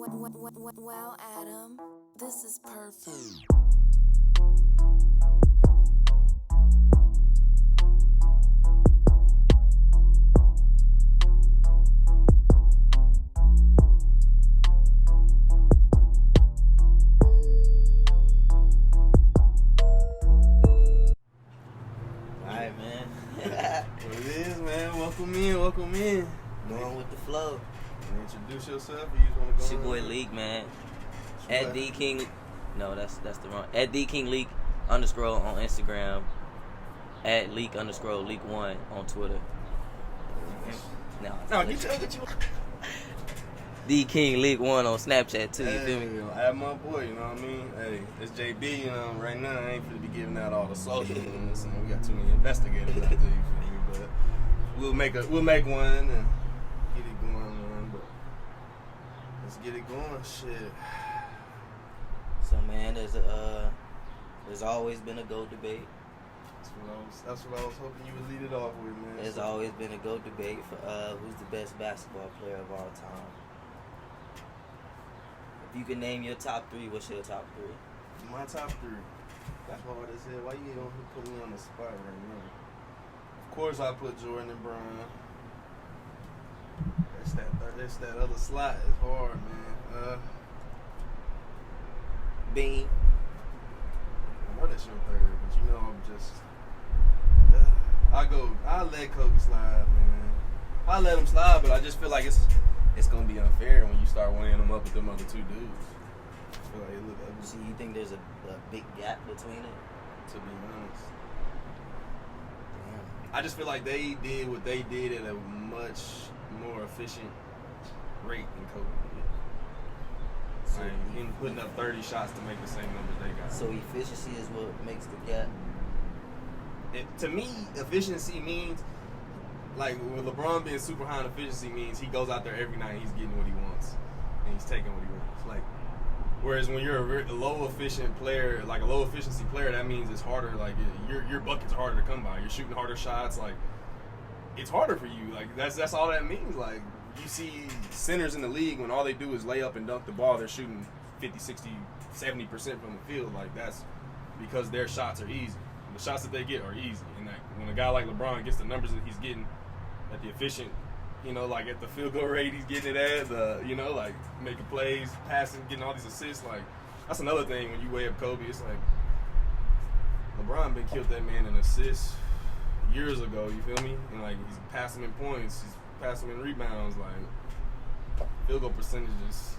Well, Adam, this is perfect. Alright, man. What it is, man. Welcome in. Going with the flow. Introduce yourself. You just want to go. It's your boy Leak, man. At D King. No, that's the wrong. At D King Leak _ on Instagram. At Leak _ Leak 1 on Twitter. No, get you. D King Leak 1 on Snapchat too. You feel me? Add my boy. You know what I mean? Hey, it's JB. You know, right now I ain't finna be giving out all the socials. You know what I'm saying? We got too many investigators out there. You feel me? But we'll make one and get it going, man. But let's get it going. Shit. So man, there's always been a GOAT debate. That's what I was hoping you would lead it off with, man. There's always been a GOAT debate for who's the best basketball player of all time. If you can name your top three, what's your top three? My top three. That's hard as hell. Why you gonna put me on the spot right now? Of course, I put Jordan and Bron. That's that other slot. It's hard, man. Bean. I know that's your third, but you know I'm just. I let Kobe slide, man. I let him slide, but I just feel like it's gonna be unfair when you start weighing them up with them other two dudes. I feel like it look ugly. So you think there's a big gap between it? To be honest. Damn. I just feel like they did what they did at a much more efficient rate than Kobe did. So Him putting up 30 shots to make the same numbers they got. So efficiency is what makes the gap. To me, efficiency means, like, with LeBron being super high in efficiency means he goes out there every night and he's getting what he wants. And he's taking what he wants. Like, whereas when you're a low efficient player, like a low efficiency player, that means it's harder. Like, your buckets are harder to come by. You're shooting harder shots. Like, it's harder for you. Like, that's all that means. Like, you see centers in the league when all they do is lay up and dunk the ball, they're shooting 50, 60, 70% from the field. Like, that's because their shots are easy. The shots that they get are easy. And that when a guy like LeBron gets the numbers that he's getting at the efficient, you know, like at the field goal rate he's getting it at, you know, like making plays, passing, getting all these assists, like that's another thing when you weigh up Kobe. It's like LeBron been killed that man in assists years ago, you feel me? And like he's passing in points, he's passing in rebounds, like field goal percentages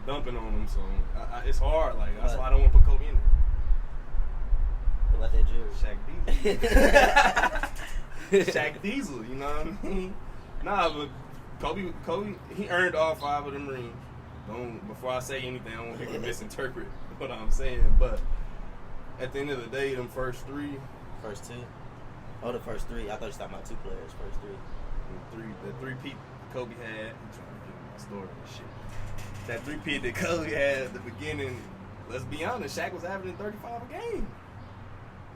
dumping on him, so it's hard. Like that's why I don't want to put Kobe in there. What about that jury? Shaq Diesel. Shaq Diesel, you know what I mean? Nah, but Kobe, he earned all 5 of them rings. Before I say anything, I don't want people to misinterpret what I'm saying. But at the end of the day, them first three. First two? Oh, the first three. I thought you were talking about two players. First three. The three-peat Kobe had. I'm trying to get my story and shit. That three-peat that Kobe had at the beginning, let's be honest, Shaq was averaging 35 a game.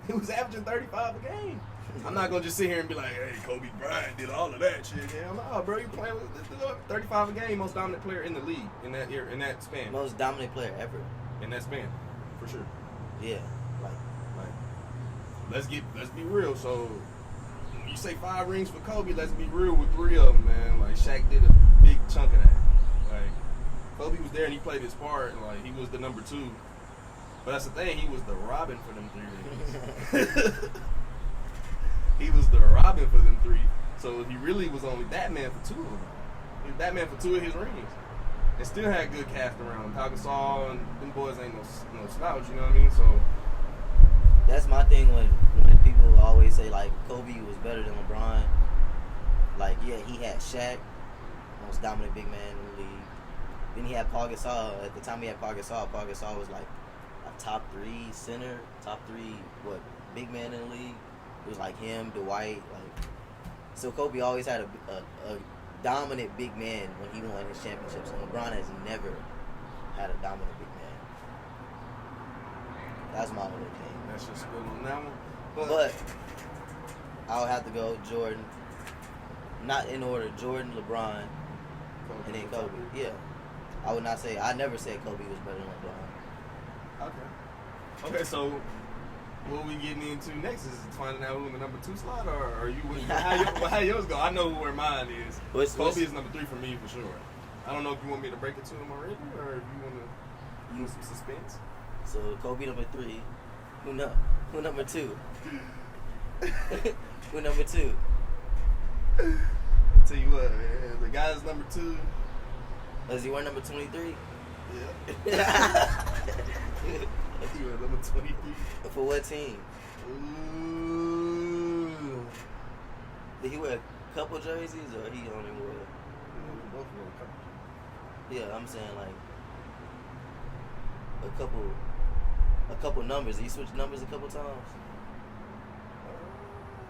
He was averaging 35 a game. I'm not gonna just sit here and be like, "Hey, Kobe Bryant did all of that shit." Hell no, bro. You playing with 35 a game, most dominant player in the league in that year, in that span. Most dominant player ever. In that span, for sure. Yeah, like let's be real. So when you say 5 rings for Kobe, let's be real with 3 of them, man. Like Shaq did a big chunk of that. Like Kobe was there and he played his part, and like he was the number 2. But that's the thing, he was the Robin for them 3 rings. He was the Robin for them 3. So he really was only Batman for 2 of them. He was Batman for 2 of his rings. And still had good cast around him. Pau Gasol and them boys ain't no slouch, you know what I mean? So that's my thing when people always say like Kobe was better than LeBron. Like, yeah, he had Shaq, most dominant big man in the league. Then he had Pau Gasol. At the time he had Pau Gasol was like a top 3 center, top 3 big man in the league. It was like him, Dwight, like. So Kobe always had a dominant big man when he won his championships, and LeBron has never had a dominant big man. That's my only thing. that's just good on that one. But I'll have to go Jordan. Not in order. Jordan, LeBron, Kobe. and then Kobe. Yeah. I would not say. I never said Kobe was better than LeBron. Okay, so what we getting into next is finding out who in the number 2 slot, or are you? How yours go? I know where mine is. Kobe is number 3 for me for sure. I don't know if you want me to break it to him already, or if you want to use some suspense. So Kobe number 3. Who number 2? Who number 2? I'll tell you what, man. The guy's number 2. Does he wear number 23? Yeah. He wear number 23. For what team? Ooh. Did he wear a couple jerseys, or he only wore? Both wore a couple. Yeah, I'm saying like a couple numbers. He switched numbers a couple times.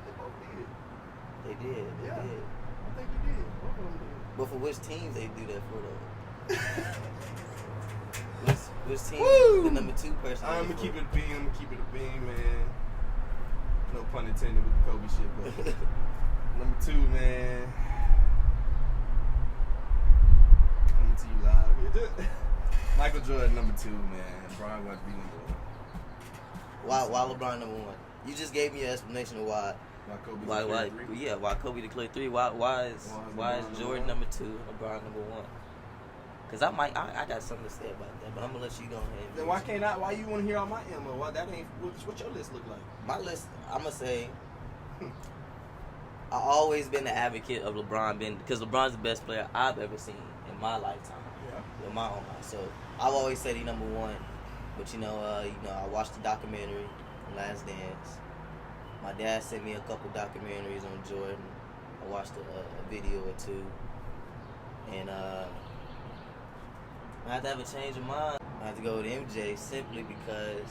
They both did. They did. Yeah. I think he did. Both of them did. But for which teams they do that for though? which team? Woo! The number 2 person. I'm gonna keep it a beam, man. No pun intended with the Kobe shit, but number 2, man. Coming to you live. Michael Jordan, number 2, man. Brian White be number 1. Why LeBron number 1? You just gave me an explanation of why. Why Kobe? 3? Yeah, why Kobe declared 3? Why is Jordan number 2, LeBron number 1? Cause I got something to say about that, but I'm gonna let you go ahead. Then why can't I? Why you want to hear all my ammo? Why that ain't? What your list look like? My list, I'm gonna say, I always been the advocate of LeBron, because LeBron's the best player I've ever seen in my lifetime. Yeah. In my own life. So I've always said he number 1. But I watched the documentary, Last Dance. My dad sent me a couple documentaries on Jordan. I watched a video or 2, and I have to have a change of mind. I have to go with MJ simply because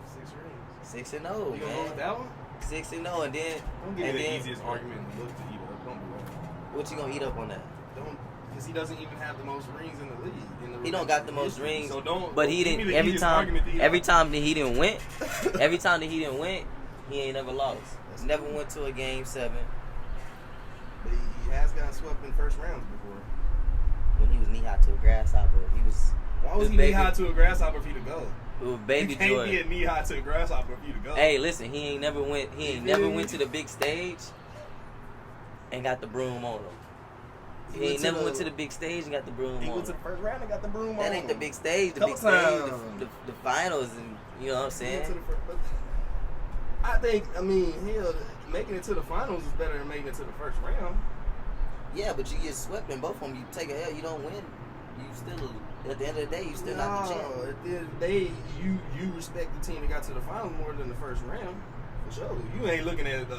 6 rings. 6-0, You gonna go man. with that one? 6-0, and then Don't give me the easiest argument in the book to eat up. Don't do that. What you gonna eat up on that? Don't, because he doesn't even have the most rings in the league. He don't got the most rings, so don't. but he didn't. Every time that he didn't win, he ain't never lost. Never went to a game 7. But he has gotten swept in first rounds before. When he was knee high to a grasshopper, Why was he knee high to a grasshopper for you to go? It was baby Jordan. You can't be a knee high to a grasshopper for you to go. Hey, listen, he ain't never went to the big stage and got the broom on him. He ain't never went to the big stage and got the broom on him. He went to the first round and got the broom on him. That ain't the big stage. The big stage, the finals, and you know what I'm saying? Hell, making it to the finals is better than making it to the first round. Yeah, but you get swept in both of them. You take a L, you don't win. You still, at the end of the day, you still not the champ. At the end of the day, you respect the team that got to the finals more than the first round. For sure. You ain't looking at the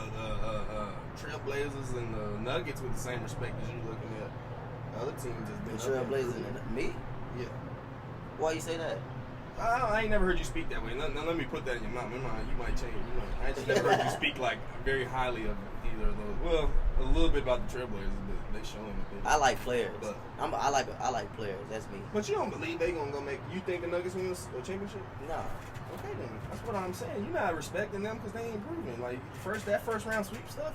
Trailblazers and the Nuggets with the same respect as you looking at other teams that's been The Trailblazers and me? Yeah. Why you say that? I ain't never heard you speak that way. Now let me put that in your mind. You might change. I just never heard you speak like very highly of either of those. Well, a little bit about the Trailblazers, but they showing it. I like players. But I like players. That's me. But you don't believe they gonna go make? You think the Nuggets win a championship? No. Okay then. That's what I'm saying. You're not respecting them because they ain't improving. Like that first round sweep stuff,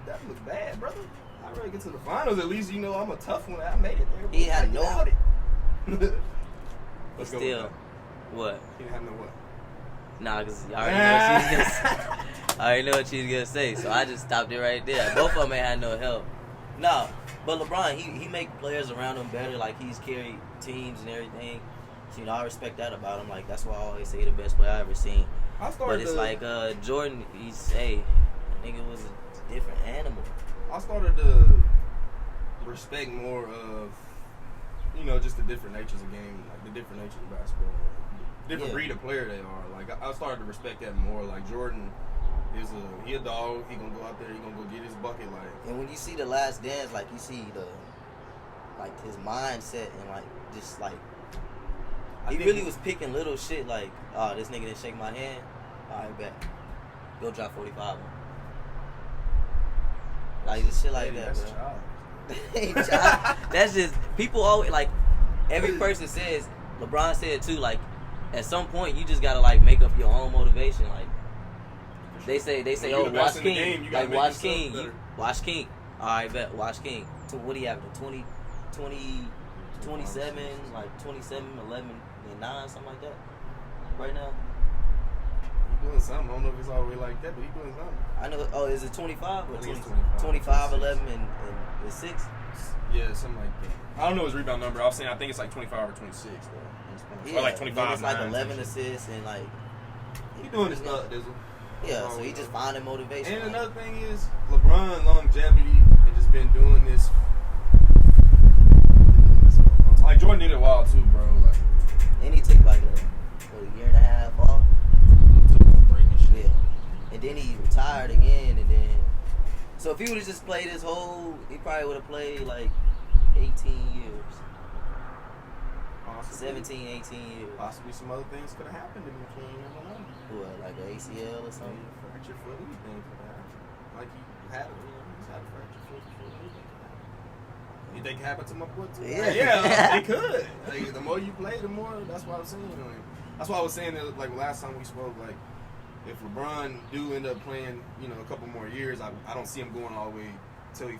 that looks bad, brother. I'd rather get to the finals. At least you know I'm a tough one. I made it there. He had no. Let's go. Still. What? He didn't have no what? Nah, because I already know what she was gonna say, so I just stopped it right there. Both of them ain't had no help. No, but LeBron, he make players around him better. Like, he's carried teams and everything. So, I respect that about him. Like, that's why I always say he the best player I ever seen. But it's like Jordan, I think it was a different animal. I started to respect more of, just the different natures of game, like the different natures of basketball. Different breed of player they are. Like, I started to respect that more. Like, Jordan he a dog. He gonna go out there. He gonna go get his bucket. Like, and when you see the Last Dance, like, you see his mindset and he really was picking little shit. Like, oh, this nigga didn't shake my hand. All right, bet. Go drop 45 on him. Like, just shit like that, bro. That's just people always like. Every person says. LeBron said too. Like, at some point, you just gotta make up your own motivation. Like, they say, oh, watch King. Like, watch King. Watch King. All right, bet. Watch King. What do you have? 20, 27, like 27, 11, and 9, something like that. Right now. He doing something. I don't know if it's all the way like that, but he doing something. I know. Oh, is it 25 or I think 20, it's 25, 25, 11, and 6? Yeah, something like that. I don't know his rebound number. I was saying I think it's like 25 or 26 though. Yeah, Or like 25. It's like 9, 11 assists and like. He doing his stuff, Dizzle. Yeah, so he just finding motivation. And another thing is LeBron longevity and just been doing this. Like Jordan did it a while too, bro. Like, and he took like a year and a half off. Yeah, and then he retired again, and then. So if he would have just played his whole, he probably would have played like 18 years. possibly, 17, 18 years. Possibly some other things could have happened in between. You never know. What, like an ACL or something? Fractured foot, anything could have happened. Like he had a fractured foot before, anything could happen. You think it happened to my foot too? Yeah. Yeah, it could. Like, the more you play, the more. That's what I was saying. Like, that's why I was saying that, like last time we spoke. Like, if LeBron do end up playing, a couple more years, I don't see him going all the way till he,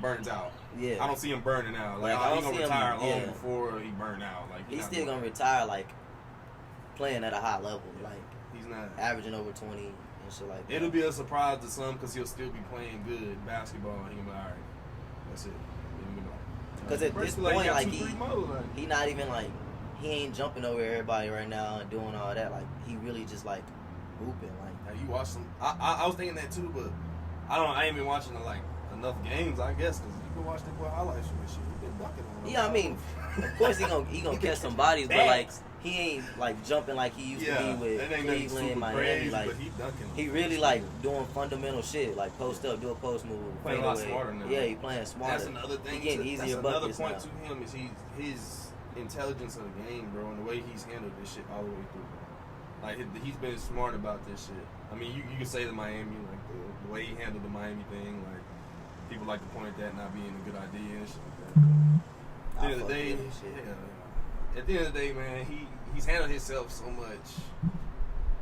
burns out. Yeah. I don't see him burning out. Like, I he's don't gonna see him, retire long before he burn out. Like, he's still gonna retire like playing at a high level, like he's not averaging over 20 and shit like that. It'll be a surprise to some because he'll still be playing good basketball. And he'll be like, all right, that's it. Because at this Basically, point, got like 2-3 more, like. he not even like he ain't jumping over everybody right now and doing all that. Like he really just like hooping. Like Now, you watch some. I was thinking that too, but I ain't been watching like enough games, I guess, because you can watch the boy highlights from this shit. He been ducking on them. yeah, I mean, of course he gonna catch some bodies, but like he ain't like jumping like he used to be with Cleveland, Miami. Crazy, like but he dunking. he really like doing fundamental shit, like post up, do a post move, Playing fade a lot away. smarter now. Yeah, he playing smarter. That's another thing. He getting easier that's another buckets point now. to him is his intelligence of the game, bro, and the way he's handled this shit all the way through. Like he's been smart about this shit. I mean, you can say the Miami, like the way he handled the Miami thing, like people like to point at that not being a good idea and shit like that. At the end of the day, at the end of the day, man, he's handled himself so much.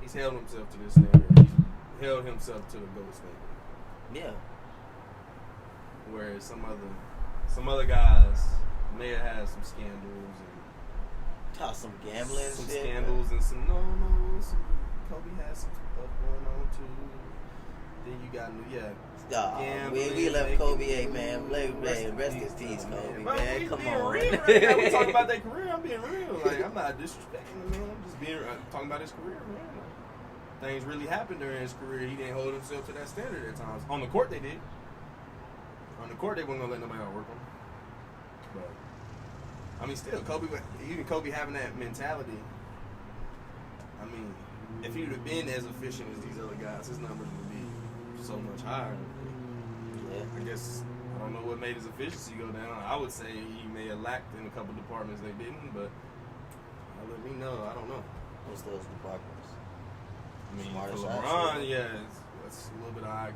He's held himself to this standard. He's held himself to the GOAT standard. Yeah. Whereas some other guys may have had some scandals and Some gambling some shit. scandals and some Kobe has some stuff going on too. Then you got we left Kobe, man. Rest in peace, Kobe, man. Come on. Real, man. We talking about that career. I'm being real. Like, I'm not disrespecting him, man. I'm just being talking about his career, man. Like, things really happened during his career. He didn't hold himself to that standard at times. On the court, they did. On the court, they wasn't gonna let nobody outwork him. But I mean, still, even Kobe having that mentality. I mean, if he would have been as efficient as these other guys, his numbers would be so much higher. Yeah. I guess I don't know what made his efficiency go down. I would say he may have lacked in a couple departments they didn't, but let me know. I don't know. What's those departments? I mean, Smarter for shots, LeBron, yeah, it's a little bit of IQ,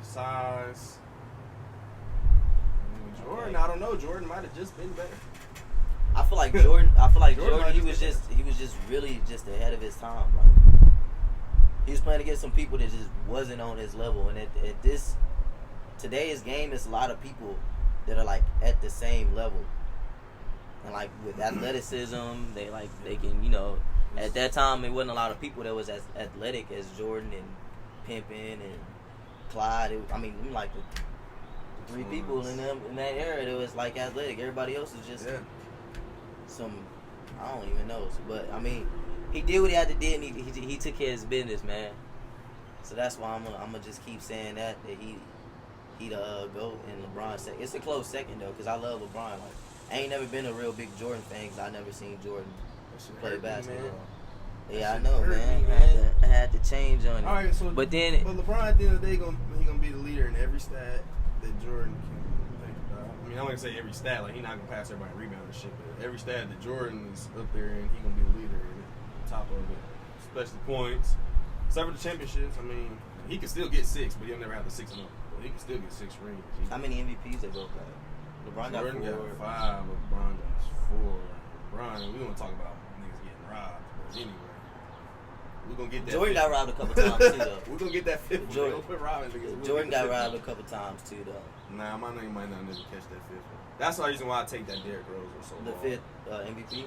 size. Jordan, I don't know. Jordan might have just been better. I feel like Jordan. Jordan he was just really just ahead of his time. Like he was playing against some people that just wasn't on his level. And at today's game, it's a lot of people that are like at the same level. And like with athleticism, they can At that time, it wasn't a lot of people that was as athletic as Jordan and Pimpin and Clyde. Like the three people in that era that was like athletic. Everybody else is just some, I don't even know. But I mean, he did what he had to do, and he took care of his business, man. So that's why I'm gonna just keep saying that he the GOAT and LeBron second. It's a close second though, cause I love LeBron. Like I ain't never been a real big Jordan fan, cause I never seen Jordan play basketball. Yeah, I know, man. I had to change on it. All right, so but LeBron at the end of the day, he gonna be the leader in every stat that Jordan can think about. I mean, I'm gonna say every stat, like he not gonna pass everybody rebound and shit, but every stat that Jordan is up there and he gonna be the leader in it, top of it, especially points. Except for the championships, I mean, he can still get 6, but he'll never have the 6 and up. But he can still get 6 rings. How many MVPs they both got? LeBron Jordan got 4. got 5. LeBron got 4. LeBron, we don't talk about niggas getting robbed, but anyway. We're gonna get that. Jordan fifth. got robbed a couple times too, though. We're gonna get that fifth. Jordan- We'll put Robin against. Jordan got robbed a couple times too, though. Nah, my name might not never catch that fifth. That's the reason why I take that Derrick Rose one so The hard. fifth MVP. Yeah.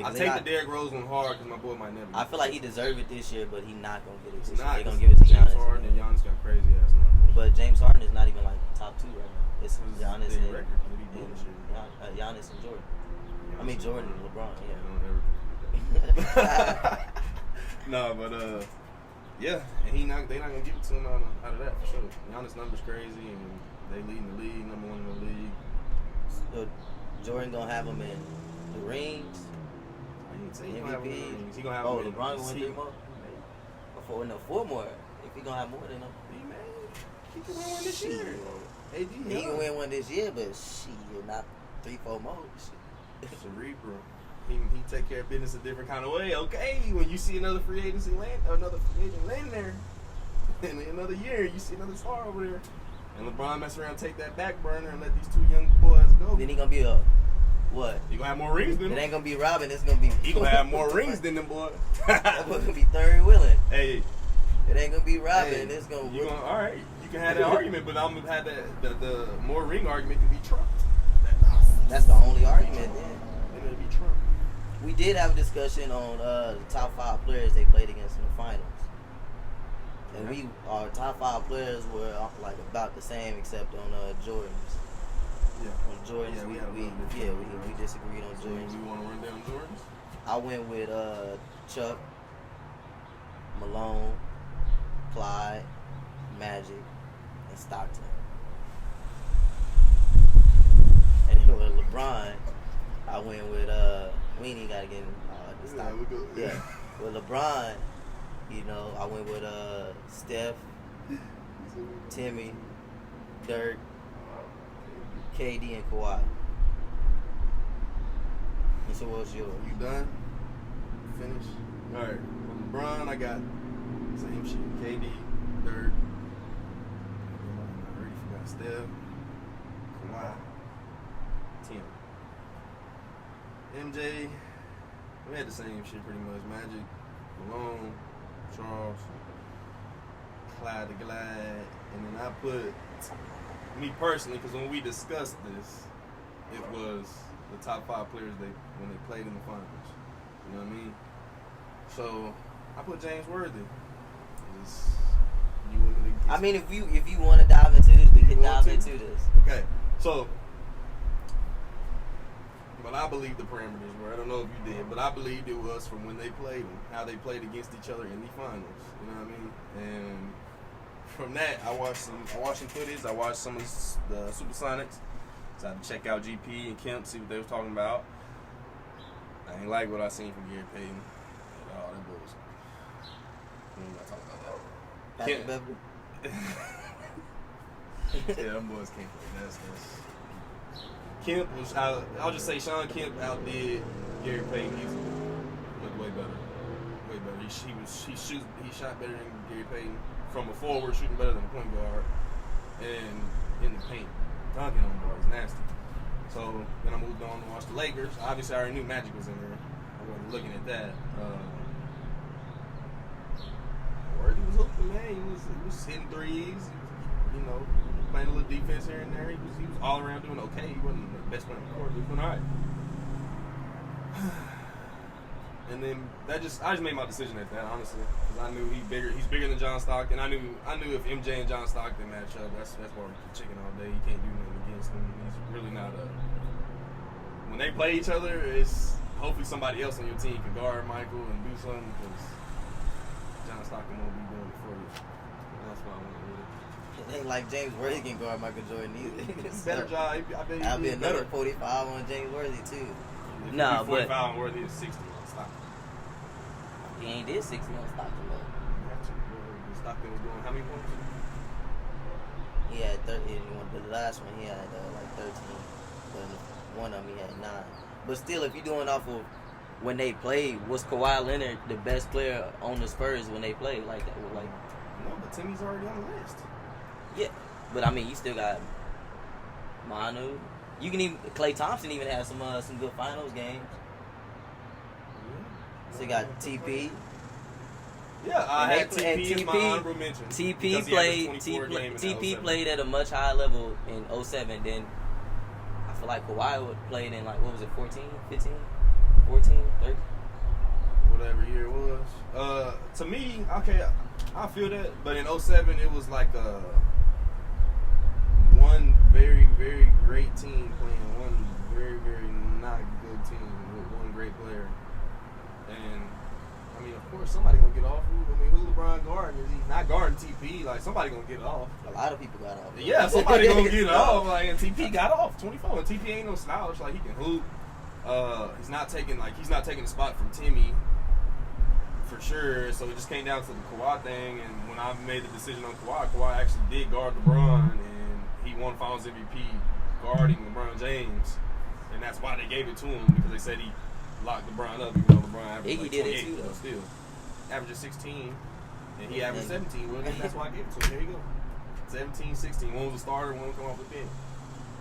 Yeah, I take the Derrick Rose one hard because my boy might never. I feel like he deserved it this year, but he not gonna get it this He's year. not. They're gonna give it to James Giannis. Harden and Giannis got crazy ass numbers. But James Harden is not even like top 2 right now. It's Who's Giannis big and, record? What he doing this year? Giannis and Jordan. I mean Jordan and LeBron. Yeah. No, but yeah, and they not gonna give it to him out of that for sure. Giannis numbers crazy, and they leading the league, number 1 in the league. So Jordan gonna have him in the rings. I didn't say he gonna have him in the rings. He gonna have Oh, him in LeBron gonna win the 3 more? Or 4 more. If he gonna have more than him. He can win one this year. AD, He can win one this year, but shit, not 3-4 more. Shit. Cerebral. He take care of business a different kind of way. Okay, when you see another free agent land there, in another year, you see another star over there, and LeBron mess around, take that back burner, and let these 2 young boys go. Then he gonna be a what? He gonna have more rings than It him. ain't gonna be Robin. It's gonna be. He gonna have more rings than them boys. That boy gonna be third wheeling. Hey, It ain't gonna be Robin. hey, It's gonna. you gonna all right? You can have that argument, but I'm gonna have the more ring argument can be Trump. That's the only argument. Then Then it'll be Trump. we did have a discussion on the top 5 players they played against in the finals, and our top 5 players were like about the same except on Jordan's. Yeah. On Jordan's, Yeah, we we disagreed on So Jordan's. we want to run down Jordan's. I went with Chuck, Malone, Clyde, Magic, and Stockton. And then with LeBron, I went with we ain't even gotta get the Stockton. we go. Yeah. With LeBron, I went with Steph, Timmy, Dirk, KD, and Kawhi. And so what's yours? You done? Finish? Alright. With LeBron, I got same shit. KD, Dirk. I already forgot Steph. Kawhi. Tim. MJ. We had the same shit pretty much. Magic, Malone, Charles, Clyde the Glad. And then I put me personally, because when we discussed this, it was the top 5 players when they played in the finals. You know what I mean? So I put James Worthy. I mean, if you want to dive into this, we can dive into this. Okay, so but I believe the parameters were. I don't know if you did, but I believed it was from when they played them, how they played against each other in the finals. You know what I mean? And from that, I watched some footage. I watched some of the Supersonics. So I had to check out GP and Kemp, see what they was talking about. I ain't like what I seen from Gary Payton at all. That boy was. We're not talking about that. Patrick Beverly. Yeah, them boys can't play. That's Kemp was out. I'll just say Sean Kemp outdid Gary Payton easily. Looked way better. Way better. He shot better than Gary Payton from a forward, shooting better than a point guard, and in the paint, dunking on boys, nasty. So then I moved on to watch the Lakers. Obviously, I already knew Magic was in there. I wasn't looking at that. Worthy was hooping, man. He was hitting threes. He was, playing a little defense here and there. He was all around doing okay. He wasn't the best player on the court, but he was doing all right. And then I just made my decision at that, honestly, because I knew he's bigger than John Stockton. I knew if MJ and John Stockton match up, that's barbecue chicken all day. You can't do nothing against him. He's really not a. When they play each other, it's hopefully somebody else on your team can guard Michael and do something, because John Stockton won't be doing it for you. And that's why I went with it. It ain't like James Worthy can guard Michael Jordan either. Better job. I bet I'll be did another better. 45 on James Worthy too. If No, he but 45 and Worthy is 60 on Stockton. he ain't did 60 on Stockton though. Stockton was doing how many points? He had 30. The last one he had like 13. But one of them he had 9. But still, if you're doing off of when they played, was Kawhi Leonard the best player on the Spurs when they played like that? Like, No, but Timmy's already on the list. yeah, but I mean, you still got Manu. You can even Klay Thompson even had some good finals games. So you got TP. Yeah, I And had they- and TP as my TP honorable mention. TP because he played averaged 24 a game in TP 07. played at a much higher level in 07 than I feel like Kawhi played in like what was it 14, 15, 14, 13. Whatever year it was. To me, okay, I feel that, but in 07 it was like one very, very great team playing one very, very not good team with one great player. And I mean, of course, somebody gonna get off. Who LeBron guarding? Is he not guarding TP? Like somebody gonna get off. A lot of people got off. Yeah, somebody gonna get off. Like, and TP got off 24. And TP ain't no slouch. Like he can hoop. He's not taking the spot from Timmy for sure. So it just came down to the Kawhi thing. And when I made the decision on Kawhi actually did guard LeBron, and he won Finals MVP guarding LeBron James. And that's why they gave it to him, because they said he locked LeBron up. Even though LeBron averaged Iggy like did it 28, too, though. but still averages 16, and he Yeah, averaged man. 17. Well, that's why I gave it to him. There you go. 17, 16. One was a starter, one come off the bench.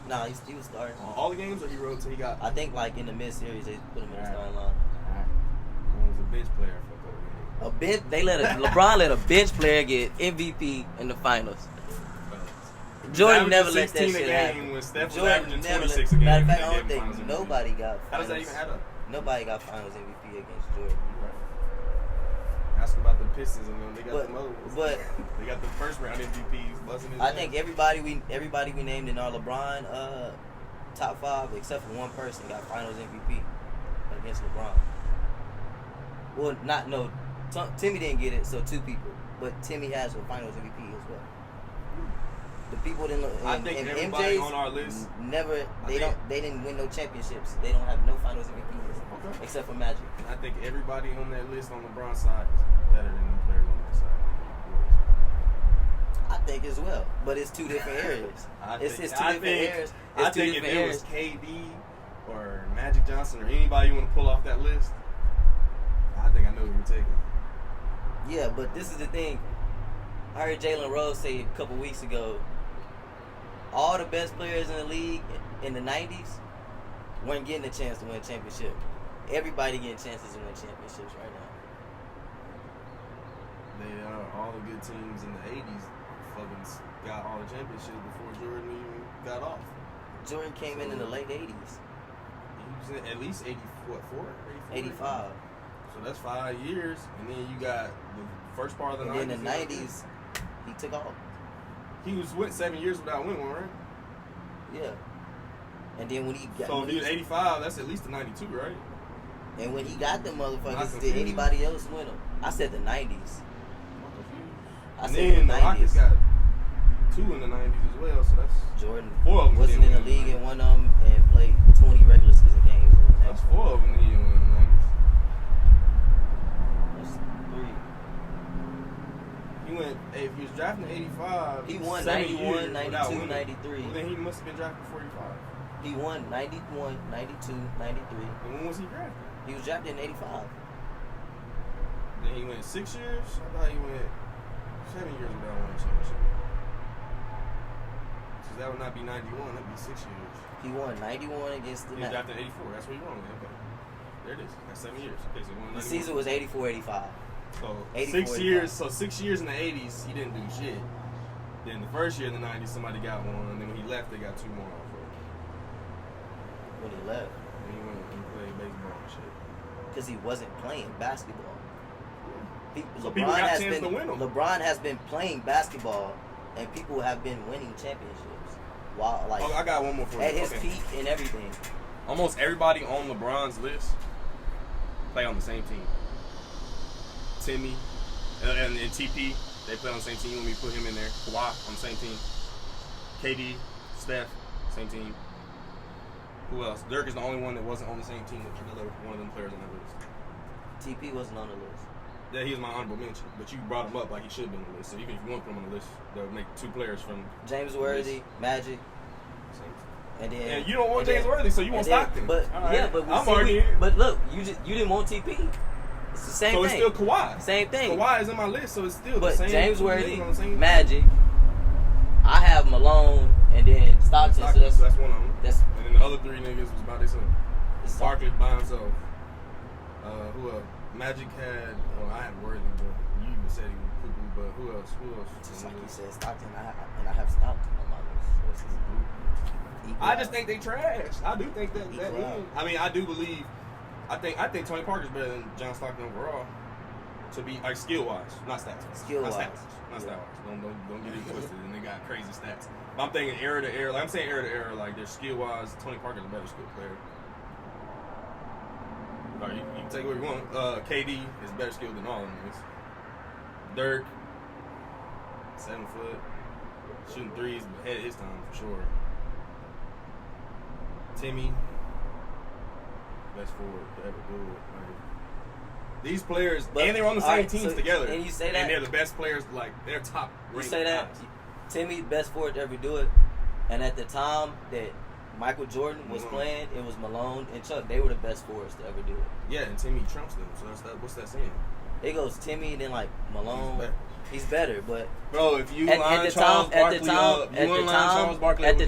Nah, he was starting. On all the games, or he rode till he got. I think like in the mid series they put him in the Alright. starting line. One was a bench player for a couple games. LeBron let a bench player get MVP in the finals. Jordan never let that shit happen. When Steph was Jordan averaging never 26 let. a game. Matter of fact, they I gave don't him Finals think MVP. nobody got. How does that even add up? Nobody got Finals MVP against Jordan. Ask about the Pistons and them. They got the Moles. But They got the first round MVPs busting his I ass. think everybody we named in our LeBron top 5 except for one person got Finals MVP against LeBron. Well, Timmy didn't get it, so 2 people. But Timmy has a Finals MVP as well. The people I think everybody MJ's on our list never they didn't win no championships. They don't have no Finals MVPs Okay. except for Magic. I think everybody on that list on LeBron's side is better than the players on that side. I think as well, but it's 2 different areas. It's 2 different areas. I It's 2 think if different it areas. was KD or Magic Johnson or anybody you want to pull off that list, I think I know who you're taking. Yeah, but this is the thing. I heard Jalen Rose say a couple weeks ago, all the best players in the league in the 90s weren't getting a chance to win a championship. Everybody getting chances to win championships right now. They are all the good teams in the 80s fucking got all the championships before Jordan even got off. Jordan came in the late 80s. He was in at least 84, 85. So that's 5 years, and then you got the first part of the 90s. And then the 90s, he took off. He was 7 years without winning one, right? Yeah. And then when he got... So if he was 85, that's at least a 92, right? And when he got them Not motherfuckers, confused. did anybody else win them? I said the 90s. I And said then the the Rockets 90s. got 2 in the 90s as well, so that's Jordan 4 of them. wasn't in the league and one of them and played 20 regular season games. In the That's next 4 of them that he didn't win in the 90s. That's 3. He went, if he was drafted in 85, He won 7 91, years 92, without winning. 93. Well, then he must have been drafted before 85. He won 91, 92, 93. And when was he drafted? He was drafted in 85. Then he went 6 years? I thought he went 7 years without winning a championship. So that would not be 91, that would be 6 years. He won 91 against the He was Nats. drafted in 84, that's what he won. Okay. There it is. That's 7 years. Okay, so he won The 91. season was 84, 85. So 84, 6 years. So 6 years in the 80s, he didn't do shit. Then the first year in the 90s, somebody got one, and then when he left, they got 2 more off of him. When he left. And he went and played baseball and shit. Because he wasn't playing basketball. So people got a chance to win 'em. LeBron has been playing basketball, and people have been winning championships. While, like, Oh, I got one more for you. at his Okay. peak and everything. Almost everybody on LeBron's list play on the same team. Timmy and TP, they play on the same team. When we put him in there, Kawhi on the same team. KD, Steph, same team. Who else? Dirk is the only one that wasn't on the same team with another one of them players on that list. TP wasn't on the list. Yeah, he was my honorable mention, but you brought him up like he should have been on the list. So even if you want to put him on the list, they'll make 2 players from James Worthy, Magic, same. and then. And you don't want and then- James Worthy, so you want and then- Stockton. But All right. yeah, but I'm arguing. but look, you didn't want TP. It's the same So thing. it's still Kawhi. Same thing. Kawhi is in my list, so it's still But the same. James we're Worthy, on the same- Magic, I have Malone, and then Stockton. Stockton, so that's one of them. that's And then the other 3 niggas was by themselves. it's Barkley by himself. Who else? Magic had. Oh, I had Worthy, but you people said he was cuckoo, but who else? Just like you said, Stockton, and I have Stockton on my list. I just think they trash. I do think that. I mean, I do believe. I think Tony Parker's better than John Stockton overall. To be like skill wise, not stats. Skill wise, not stat wise. Don't get it twisted. And they got crazy stats. But I'm thinking era to era. Like I'm saying era to era. Like their skill wise, Tony Parker's a better skill player. All right, you can take what you want. KD is better skilled than all of them. Dirk, 7 foot, shooting threes, but ahead of his time for sure. Timmy, best forward to ever do it. Like, these players, and they're on the same teams together. And you say that, and they're the best players. Like they're top. You say that guys. Timmy best forward to ever do it, and at the time that Michael Jordan was playing, it was Malone and Chuck. They were the best forwards to ever do it. Yeah, and Timmy trumps them. So what's that saying? It goes Timmy and then like Malone. He's better, but bro, if you at the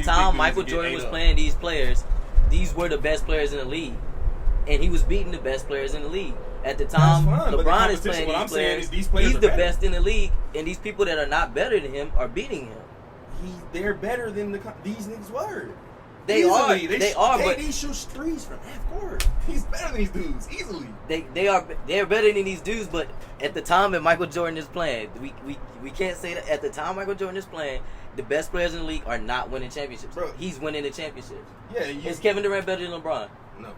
time Michael Jordan was playing these players, these were the best players in the league, and he was beating the best players in the league. At the time, LeBron is playing these players. He's the best in the league, and these people that are not better than him are beating him. They're better than these niggas were. They are. But KD shoots threes from half court. He's better than these dudes easily. They're better than these dudes. But at the time that Michael Jordan is playing, we can't say that at the time Michael Jordan is playing, the best players in the league are not winning championships. Bro. He's winning the championships. Yeah. Is Kevin Durant better than LeBron? No.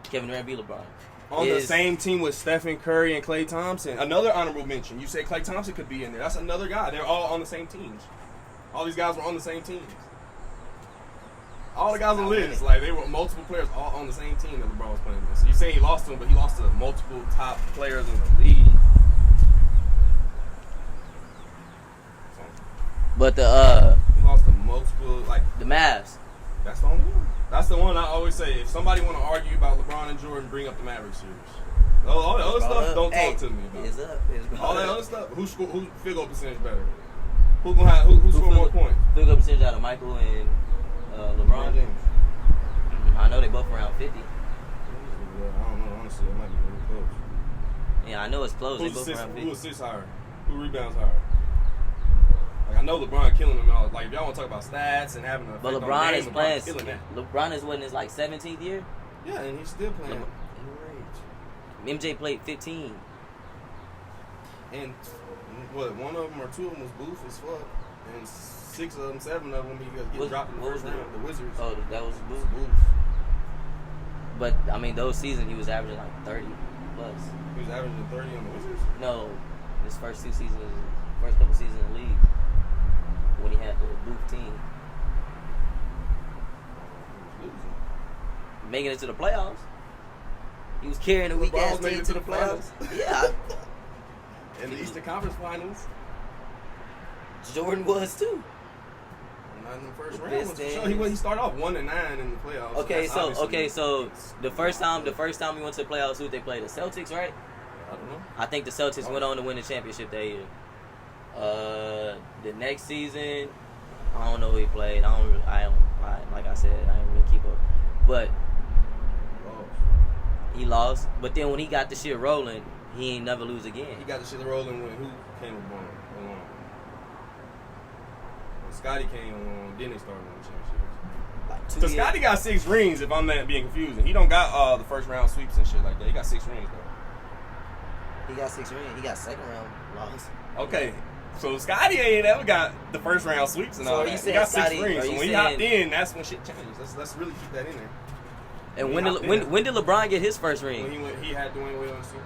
Kevin Durant beat LeBron. On the same team with Stephen Curry and Klay Thompson. Another honorable mention. You said Klay Thompson could be in there. That's another guy. They're all on the same teams. All these guys were on the same teams. All the guys on the list, like they were multiple players all on the same team that LeBron was playing with. So you're saying he lost to him, but he lost to multiple top players in the league. But he lost to multiple, like the Mavs. That's the only one. That's the one I always say. If somebody want to argue about LeBron and Jordan, bring up the Mavericks series. All the other stuff, don't talk to me about. All that other stuff. Who field goal percentage better? Who scored more points? Field goal percentage out of Michael and LeBron James. I know they both around 50. I don't know. Honestly, it might be really close. Yeah, I know it's close. They both around 50. Who assists higher? Who rebounds higher? Like I know LeBron killing them all. Like if y'all want to talk about stats and having a but LeBron is playing. Killing that. LeBron is in his like 17th year. Yeah, and he's still playing. MJ played 15. And what? One of them or two of them was booth as fuck, and 6 of them, 7 of them, he get dropped in the first round. The Wizards. Oh, that was booth. But I mean, those seasons he was averaging like 30 plus. He was averaging 30 on the Wizards. No, his first couple seasons in the league. When he had the Booth team. Making it to the playoffs. He was carrying the weak ass team to the playoffs. Yeah. In the Eastern Conference Finals. Jordan was too. Not in the first round. He started off 1-9 in the playoffs. So the first time we went to the playoffs, who they played? The Celtics, right? I don't know. I think the Celtics went on to win the championship that year. The next season, I don't know who he played. Like I said, I didn't really keep up. But he lost. But then when he got the shit rolling, he ain't never lose again. He got the shit rolling when who came along? When Scotty came along, then they started winning championships. Like 2 So years. Scotty got 6 rings. If I'm not being confusing, he don't got the first round sweeps and shit like that. He got 6 rings though. He got 6 rings. He got second round loss. Okay. So Scotty ain't ever got the first round sweeps and all that. He got 6 rings. So when he hopped in, that's when shit changed. Let's really keep that in there. And when did LeBron get his first ring? When he had Dwayne Wade on his team.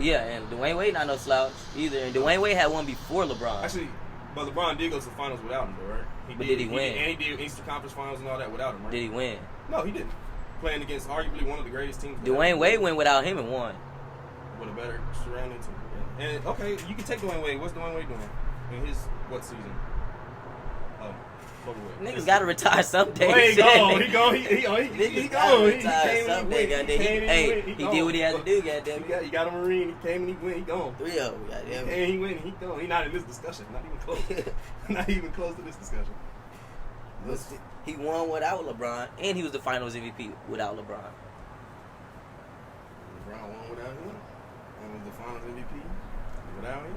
Yeah, and Dwayne Wade not no slouch either. And Dwayne Wade had one before LeBron. Actually, but LeBron did go to the finals without him, though, right? Did he win? And he did Eastern Conference Finals and all that without him, right? Did he win? No, he didn't. Playing against arguably one of the greatest teams. Dwayne Wade went without him and won. With a better surrounding team. Yeah. And okay, you can take Dwayne Wade. What's Dwayne Wade doing in his what season? Niggas gotta retire someday. He gone. He gone. He did what he had to do, goddamn. He got a Marine. He came and he went. He gone. 3 of them, goddamn. And he went. He gone. He not in this discussion. Not even close. Not even close to this discussion. He won without LeBron, and he was the Finals MVP without LeBron. LeBron won without him, and was the Finals MVP. Without him.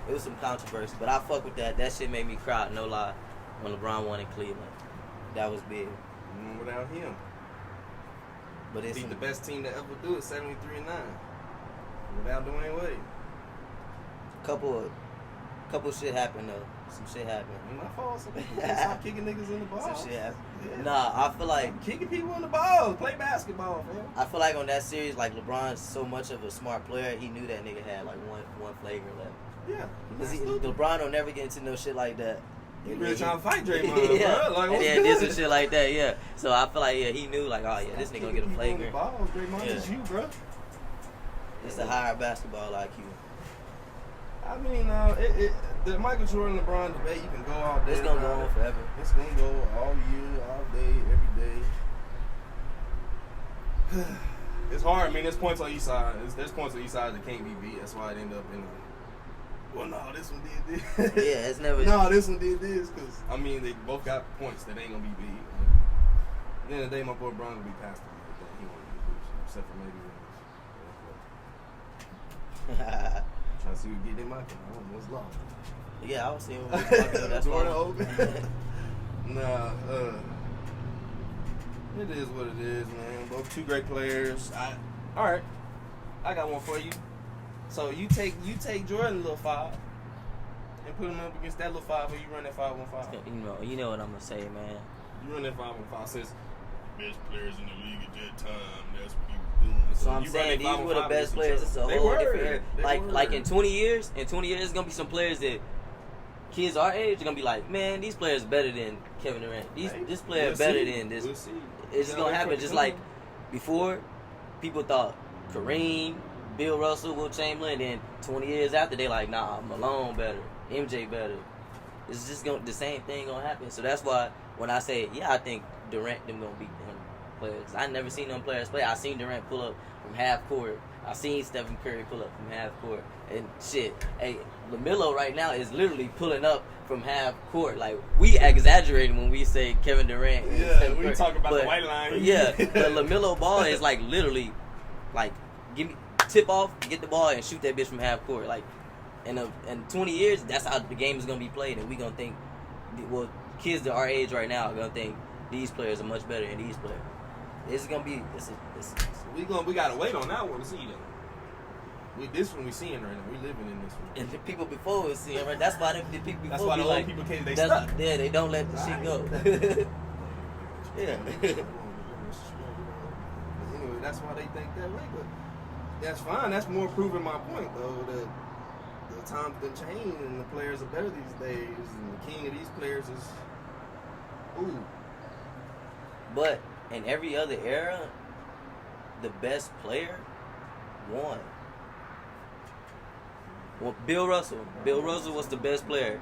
It was some controversy, but I fuck with that. That shit made me cry, no lie, when LeBron won in Cleveland. That was big. Without him. But it's Beat the best team to ever do it, 73-9. Without Dwayne Wade. couple shit happened though. Some shit happened. Ain't my fault. Stop kicking niggas in the balls. Some shit happened. Yeah. Nah, I feel like Kicking people in the balls. Play basketball, man. I feel like on that series, like LeBron's so much of a smart player, he knew that nigga had like one flagrant left. Yeah. Because LeBron don't never get into no shit like that. He really trying to fight Draymond, yeah. bro. Like, and then did some shit like that, yeah. So I feel like, yeah, he knew, like, oh, yeah, this nigga gonna get a flagrant. Balls, Draymond, Yeah. it's you, bro. It's a higher basketball IQ. I mean, the Michael Jordan LeBron debate, you can go all day. It's gonna go about on it. forever. It's gonna go all year, all day, every day. It's hard. I mean, there's points on each side. There's points on each side that can't be beat. That's why it ended up in the. Well, no, this one did this. Yeah, it's never. No, this one did this because I mean they both got points that ain't gonna be beat. At the end of the day, my boy Bron will be past him. He won't be lose, except for maybe trying to see who get in my car. I don't know what's lost. Yeah, I was seeing what we was talking about. That's Jordan why. Open. Nah, it is what it is, man. Both two great players. All right, I got one for you. So you take Jordan little 5 and put him up against that little 5, or you run that 5-on-5. You know what I'm gonna say, man. You run that 5-on-5 since best players in the league at that time. That's what he was doing. So I'm you saying run that these were the 5-on-5 best against players. each It's a other. whole They different were. era. They Like were. in 20 years, there's gonna be some players that kids our age are gonna be like, man, these players better than Kevin Durant. This player We'll better see. than this. We'll see. It's just gonna happen. Just like before, people thought Kareem, Bill Russell, Will Chamberlain, and then 20 years after, they like, nah, Malone better, MJ better. It's just the same thing gonna happen. So that's why when I say, yeah, I think Durant them gonna beat them players. I never seen them players play. I seen Durant pull up from half court. I seen Stephen Curry pull up from half court. And shit, hey, LaMelo right now is literally pulling up from half court. Like, we exaggerating when we say Kevin Durant. And Yeah, Stephen we Curry. talking about But, the white line. Yeah, but LaMelo ball is like literally, like, give me tip off, get the ball, and shoot that bitch from half court. Like, in 20 years, that's how the game is gonna be played, and we gonna think, well, kids that our age right now are gonna think these players are much better than these players. It's gonna be. We gotta wait on that one to see that. This one we seeing right now. We living in this one. And the people before was seeing, right? That's why the people before That's why be the like, old people came. They that's- stuck. Yeah, they don't let the shit go. Yeah. Anyway, that's why they think that way. But that's fine. That's more proving my point, though. That the times done changed and the players are better these days, and the king of these players is ooh. But in every other era, the best player won. Well, Bill Russell was the best player.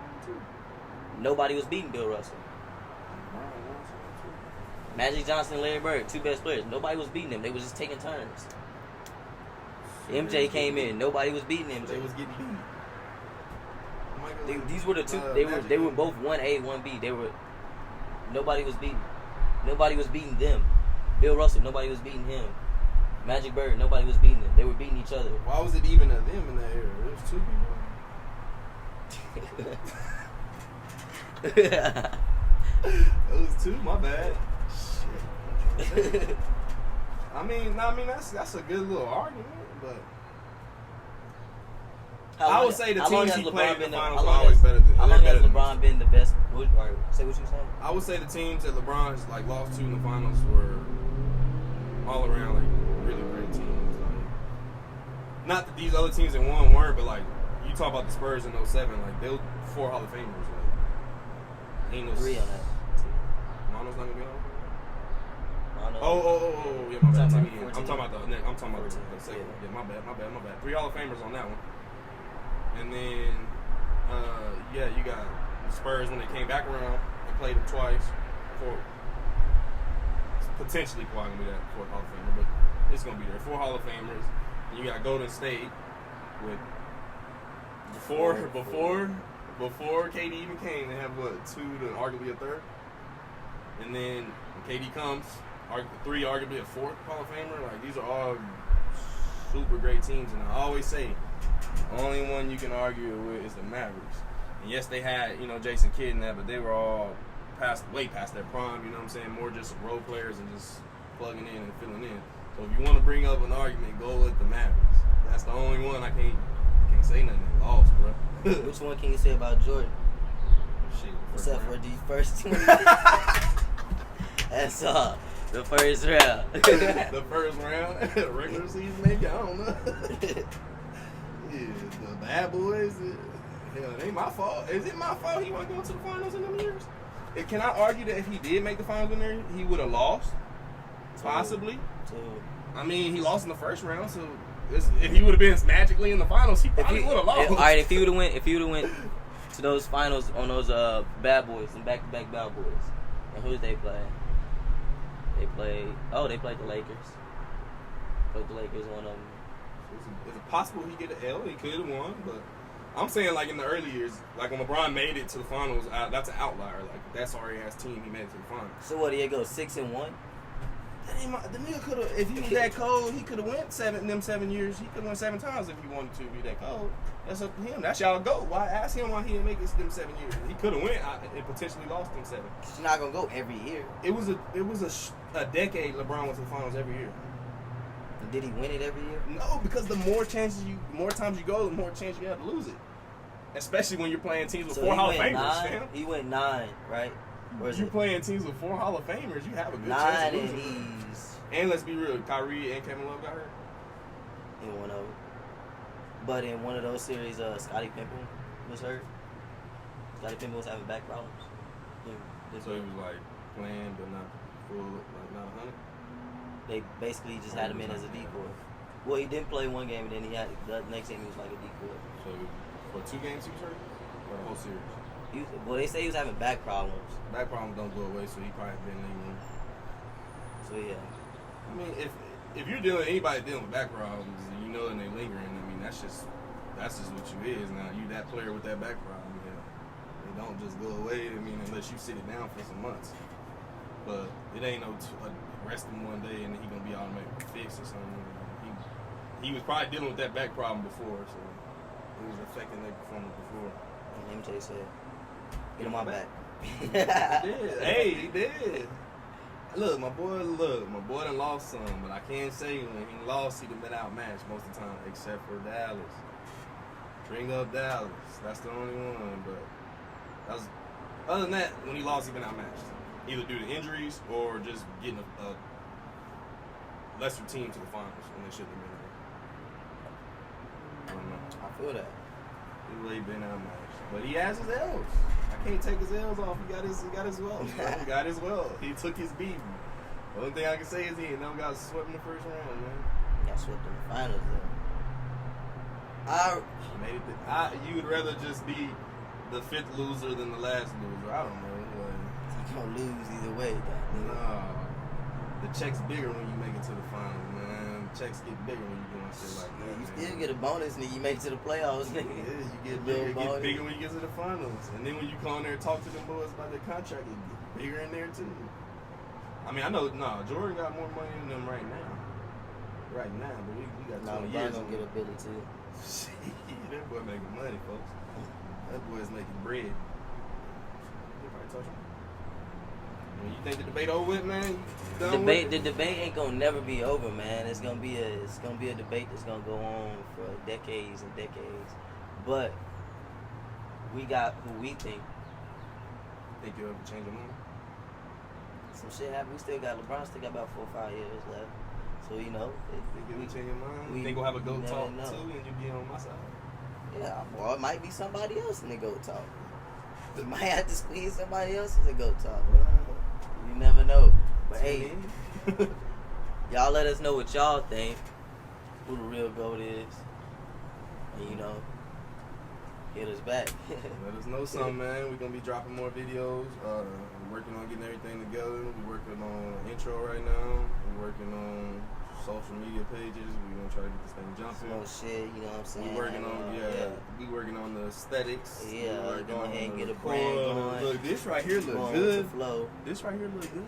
Nobody was beating Bill Russell. Magic Johnson and Larry Bird, two best players. Nobody was beating them. They was just taking turns. MJ came in. Nobody was beating MJ. They was getting beat. These were the two. They were both 1A, 1B. Nobody was beating them. Bill Russell, nobody was beating him. Magic Bird, nobody was beating them. They were beating each other. Why was it even of them in that era? There was two people. It was two. My bad. Shit. I mean that's a good little argument, but I would say the teams he played in the finals were always better than. How long has LeBron been the best? Say what you saying. I would say the teams that LeBron has like lost to in the finals were all around like really great teams. Like, not that these other teams that won weren't, but like you talk about the Spurs in 07, like they were 4 Hall of Famers. Like, ain't no 3 on that. Mono's not gonna be on. Mono. Oh, yeah, my bad. Talking I'm about talking about the 14. second. Yeah. Yeah, my bad. 3 Hall of Famers on that one. And then, yeah, you got the Spurs when they came back around and played them twice. Potentially probably gonna be that 4th Hall of Famer, but it's gonna be there. 4 Hall of Famers. And you got Golden State with before KD even came, they have 2 to arguably a 3rd. And then when KD comes, 3 arguably a 4th Hall of Famer. Like these are all super great teams, and I always say The only one you can argue with is the Mavericks. And yes, they had, Jason Kidd in that, but they were all way past their prime, you know what I'm saying? More just role players and just plugging in and filling in. So if you want to bring up an argument, go with the Mavericks. That's the only one I can't say nothing. They lost, bro. Which one can you say about Jordan? Shit, Except for the first 20. That's all. The first round. The first round? Regular season, maybe? I don't know. Yeah, the bad boys. Hell, it ain't my fault. Is it my fault he wasn't going to the finals in them years? Can I argue that if he did make the finals in there, he would have lost? Possibly. I mean, he lost in the first round, so if he would have been magically in the finals, he probably would have lost. All right, if he would have went to those finals on those bad boys and back-to-back bad boys, and who did they play? They played the Lakers. Played the Lakers, one of them. Is it possible he get an L? He could have won, but I'm saying like in the early years, like when LeBron made it to the finals, that's an outlier. Like that sorry ass team, he made it to the finals. So what? Did he go 6-1? That ain't the nigga could have. If he was that cold, he could have went 7 years. He could have won 7 times if he wanted to be that cold. That's up to him. That's y'all go. Why ask him why he didn't make it them 7 years? He could have went and potentially lost them 7. He's not gonna go every year. It was a decade. LeBron went to the finals every year. Did he win it every year? No, because the more times you go, the more chance you have to lose it. Especially when you're playing teams with 4 Hall of Famers, fam. He went 9, right? If you're playing teams with 4 Hall of Famers, you have a good chance of losing. 9 and he's... And let's be real, Kyrie and Kevin Love got hurt. In one of them. But in one of those series, Scottie Pippen was hurt. Scottie Pippen was having back problems. So he was like playing, but not full, like not 100. They basically just had him in as a decoy. Well, he didn't play one game, and then the next game he was like a decoy. So for 2 games he was hurt, or the whole series? They say he was having back problems. Back problems don't go away, so he probably been leaving. So yeah. I mean, if you're anybody dealing with back problems, and and they lingering, I mean that's just what you is now. You that player with that back problem, they don't just go away. I mean, unless you sit it down for some months. But it ain't no rest him one day and then he gonna be automatically fixed or something. He was probably dealing with that back problem before, so it was affecting their performance before. Let me tell you something. Get him on back. He did. Hey, he did. Look, my boy done lost some, but I can't say when he lost, he done been outmatched most of the time, except for Dallas. Bring up Dallas. That's the only one, but other than that, when he lost, he been outmatched. Either due to injuries or just getting a lesser team to the finals when they shouldn't have been there. I don't know. I feel that. He really been outmatched, but he has his L's. I can't take his L's off. He got his well. He got his well. He took his beating. The only thing I can say is he never got swept in the first round, man. Got swept in the finals, though. You would rather just be the 5th loser than the last loser. I don't know. You're gonna lose either way, though. No. The check's bigger when you make it to the finals, man. Checks get bigger when you doing shit like that. You still get a bonus, nigga. You make it to the playoffs, nigga. Yeah, you get bigger when you get to the finals. And then when you come in there and talk to them boys about their contract, it get bigger in there, too. I mean, I know, Jordan got more money than them right now. But we got 20 years. LeBron gonna get a Billy, too. Shit, that boy making money, folks. That boy's making bread. Everybody touch him? You think the debate over with, man? The debate ain't gonna never be over, man. It's gonna be a debate that's gonna go on for decades and decades. But we got who we think. Think you'll ever change your mind? Some shit happened. We still got LeBron. Still got about 4 or 5 years left. So think you'll change your mind? You think we'll have a GOAT talk too, and you be on my side? Yeah, or it might be somebody else in the GOAT talk. We might have to squeeze somebody else in the GOAT talk. You never know. But hey, y'all let us know what y'all think. Who the real GOAT is. And hit us back. Let us know something, man. We're going to be dropping more videos. We're working on getting everything together. We're working on intro right now. We're working on social media pages. We're going to try to get this thing jumping. Some shit, you know what I'm saying? We're working on, we working on the aesthetics. Yeah, go ahead and get a brand going. Look, this right here look good. This right here look good.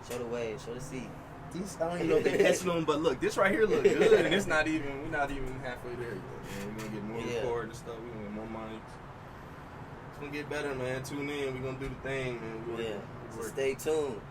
Show the way, show the seat. I don't even know if they catching them, but look, this right here look good, and we're not even halfway there yet, man. We're gonna get more recording and stuff. We're gonna get more mics. It's gonna get better, man. Tune in. We're gonna do the thing, man. So stay tuned.